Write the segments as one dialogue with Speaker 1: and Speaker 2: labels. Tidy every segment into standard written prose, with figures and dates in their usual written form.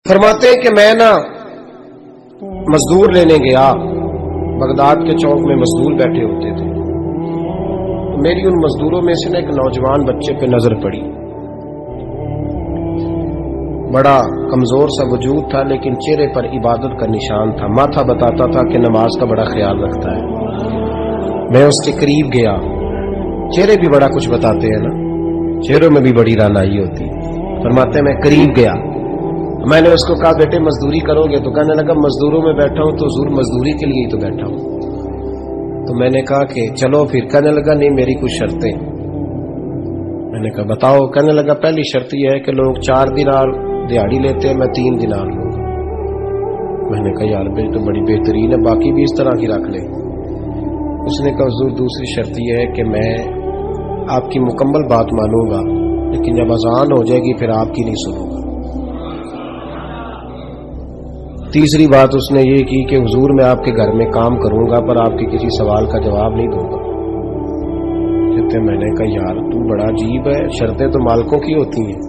Speaker 1: فرماتے ہیں کہ میں نا مزدور لینے گیا، بغداد کے چوک میں مزدور بیٹھے ہوتے تھے، تو میری ان مزدوروں میں سے نا ایک نوجوان بچے پہ نظر پڑی، بڑا کمزور سا وجود تھا لیکن چہرے پر عبادت کا نشان تھا، ماتھا بتاتا تھا کہ نماز کا بڑا خیال رکھتا ہے۔ میں اس کے قریب گیا، چہرے بھی بڑا کچھ بتاتے ہیں نا، چہروں میں بھی بڑی رانائی ہوتی ہے۔ فرماتے ہیں میں قریب گیا، میں نے اس کو کہا بیٹے مزدوری کرو گے؟ تو کہنے لگا مزدوروں میں بیٹھا ہوں تو حضور مزدوری کے لیے ہی تو بیٹھا ہوں۔ تو میں نے کہا کہ چلو پھر، کہنے لگا نہیں میری کچھ شرطیں۔ میں نے کہا بتاؤ؟ کہنے لگا پہلی شرط یہ ہے کہ لوگ 4 دینار دیہاڑی لیتے ہیں، میں 3 دینار لوں گا۔ میں نے کہا یار بھائی تو بڑی بہترین ہے، باقی بھی اس طرح کی رکھ لے۔ اس نے کہا حضور دوسری شرط یہ ہے کہ میں آپ کی مکمل بات مانوں گا لیکن جب اذان ہو جائے گی پھر آپ کی نہیں سنوں گا۔ تیسری بات اس نے یہ کی کہ حضور میں آپ کے گھر میں کام کروں گا پر آپ کے کسی سوال کا جواب نہیں دوں گا۔ کہتے میں نے کہا یار تو بڑا عجیب ہے، شرطیں تو مالکوں کی ہوتی ہیں۔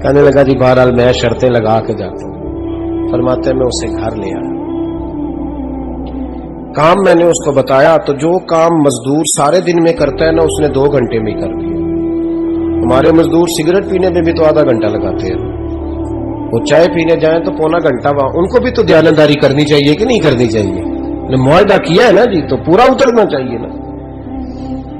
Speaker 1: کہنے لگا جی بہرحال میں شرطیں لگا کے جاتا ہوں۔ فرماتے ہیں میں اسے گھر لے آیا، کام میں نے اس کو بتایا تو جو کام مزدور سارے دن میں کرتا ہے نا اس نے 2 گھنٹے میں کر دیا۔ ہمارے مزدور سگریٹ پینے میں بھی تو آدھا گھنٹہ لگاتے ہیں، وہ چائے پینے جائیں تو پونا گھنٹہ وہاں۔ ان کو بھی تو دیانتداری کرنی چاہیے کہ نہیں کرنی چاہیے؟ معاہدہ کیا ہے نا جی تو پورا اترنا چاہیے نا۔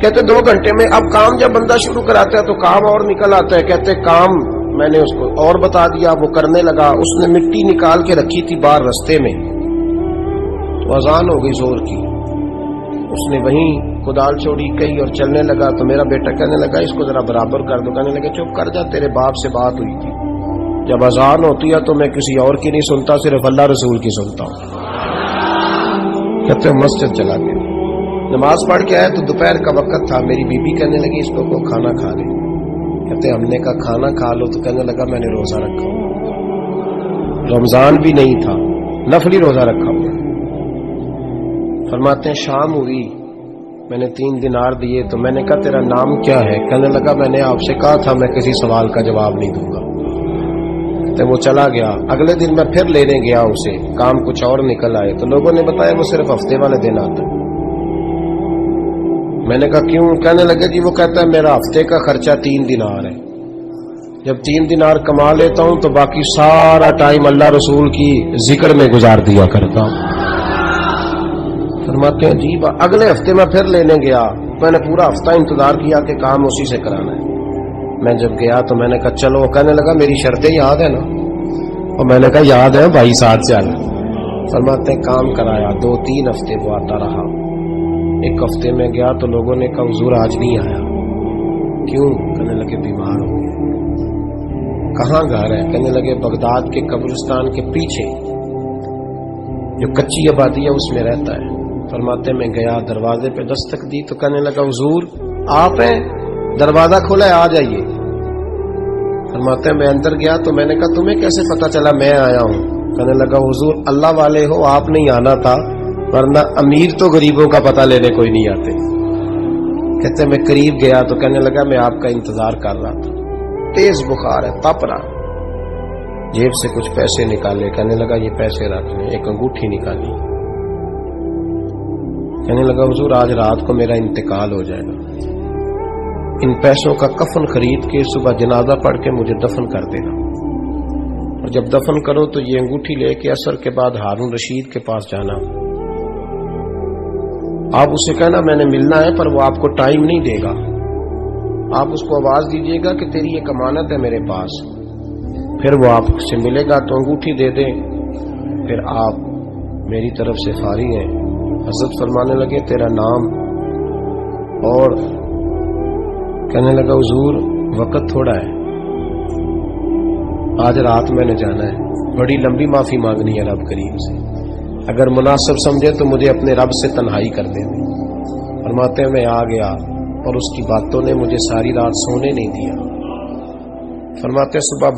Speaker 1: کہتے 2 گھنٹے میں، اب کام جب بندہ شروع کراتا ہے تو کام اور نکل آتا ہے۔ کہتے کام میں نے اس کو اور بتا دیا، وہ کرنے لگا۔ اس نے مٹی نکال کے رکھی تھی باہر رستے میں، تو اذان ہو گئی زور کی، اس نے وہیں کدال چھوڑی کہی اور چلنے لگا۔ تو میرا بیٹا کہنے لگا اس کو ذرا برابر کر دو۔ کہنے لگا چپ کر جا، تیرے باپ سے بات ہوئی تھی، جب اذان ہوتی ہے تو میں کسی اور کی نہیں سنتا، صرف اللہ رسول کی سنتا ہوں۔ کہتے مسجد چلا گیا، نماز پڑھ کے آیا تو دوپہر کا وقت تھا۔ میری بیوی کہنے لگی اس کو کھانا کھا لے۔ کہتے ہم نے کہا کھانا کھا لو، تو کہنے لگا میں نے روزہ رکھا ہوا، رمضان بھی نہیں تھا، نفلی روزہ رکھا ہوا۔ فرماتے ہیں شام ہوئی، میں نے 3 دینار دیے تو میں نے کہا تیرا نام کیا ہے؟ کہنے لگا میں نے آپ سے کہا تھا میں کسی سوال کا جواب نہیں دوں گا۔ تو وہ چلا گیا۔ اگلے دن میں پھر لینے گیا اسے، کام کچھ اور نکل آئے تو لوگوں نے بتایا وہ صرف ہفتے والے دن آتا ہے۔ میں نے کہا کیوں؟ کہنے لگے جی وہ کہتا ہے میرا ہفتے کا خرچہ 3 دینار ہے، جب 3 دینار کما لیتا ہوں تو باقی سارا ٹائم اللہ رسول کی ذکر میں گزار دیا کرتا ہوں۔ فرماتے ہیں جی اگلے ہفتے میں پھر لینے گیا، میں نے پورا ہفتہ انتظار کیا کہ کام اسی سے کرانا ہے۔ میں جب گیا تو میں نے کہا چلو، کہنے لگا میری شرطیں یاد ہے نا؟ اور میں نے کہا یاد ہے بھائی، ساتھ چل۔ فرماتے ہیں کام کرایا، 2-3 ہفتے وہ آتا رہا۔ ایک ہفتے میں گیا تو لوگوں نے کہا حضور آج نہیں آیا، کیوں؟ کہنے لگے بیمار ہو گئے۔ کہاں گھر ہے؟ کہنے لگے بغداد کے قبرستان کے پیچھے جو کچی آبادی ہے اس میں رہتا ہے۔ فرماتے میں گیا، دروازے پہ دستک دی تو کہنے لگا حضور آپ ہیں؟ دروازہ کھولا ہے، آ جائیے۔ فرماتے ہیں میں اندر گیا تو میں نے کہا تمہیں کیسے پتا چلا میں آیا ہوں؟ کہنے لگا حضور اللہ والے ہو، آپ نہیں آنا تھا، ورنہ امیر تو غریبوں کا پتہ لینے کوئی نہیں آتے۔ کہتے میں قریب گیا تو کہنے لگا میں آپ کا انتظار کر رہا تھا، تیز بخار ہے، تپ رہا۔ جیب سے کچھ پیسے نکالے، کہنے لگا یہ پیسے رکھ لیں۔ ایک انگوٹھی نکالی، کہنے لگا حضور آج رات کو میرا انتقال ہو جائے گا، ان پیسوں کا کفن خرید کے صبح جنازہ پڑھ کے مجھے دفن کر دینا، اور جب دفن کرو تو یہ انگوٹھی لے کے عصر کے بعد ہارون رشید کے پاس جانا، آپ اسے کہنا میں نے ملنا ہے پر وہ آپ کو ٹائم نہیں دے گا، آپ اس کو آواز دیجیے گا کہ تیری ایک امانت ہے میرے پاس، پھر وہ آپ سے ملے گا تو انگوٹھی دے دیں، پھر آپ میری طرف سے فارغ ہیں۔ حضرت فرمانے لگے تیرا نام؟ اور کہنے لگا حضور وقت تھوڑا ہے، آج رات میں نے جانا ہے، بڑی لمبی معافی مانگنی ہے رب کریم سے، اگر مناسب سمجھے تو مجھے اپنے رب سے تنہائی کر دے دیں۔ فرماتے ہیں میں آ گیا اور اس کی باتوں نے مجھے ساری رات سونے نہیں دیا۔ فرماتے ہیں صبح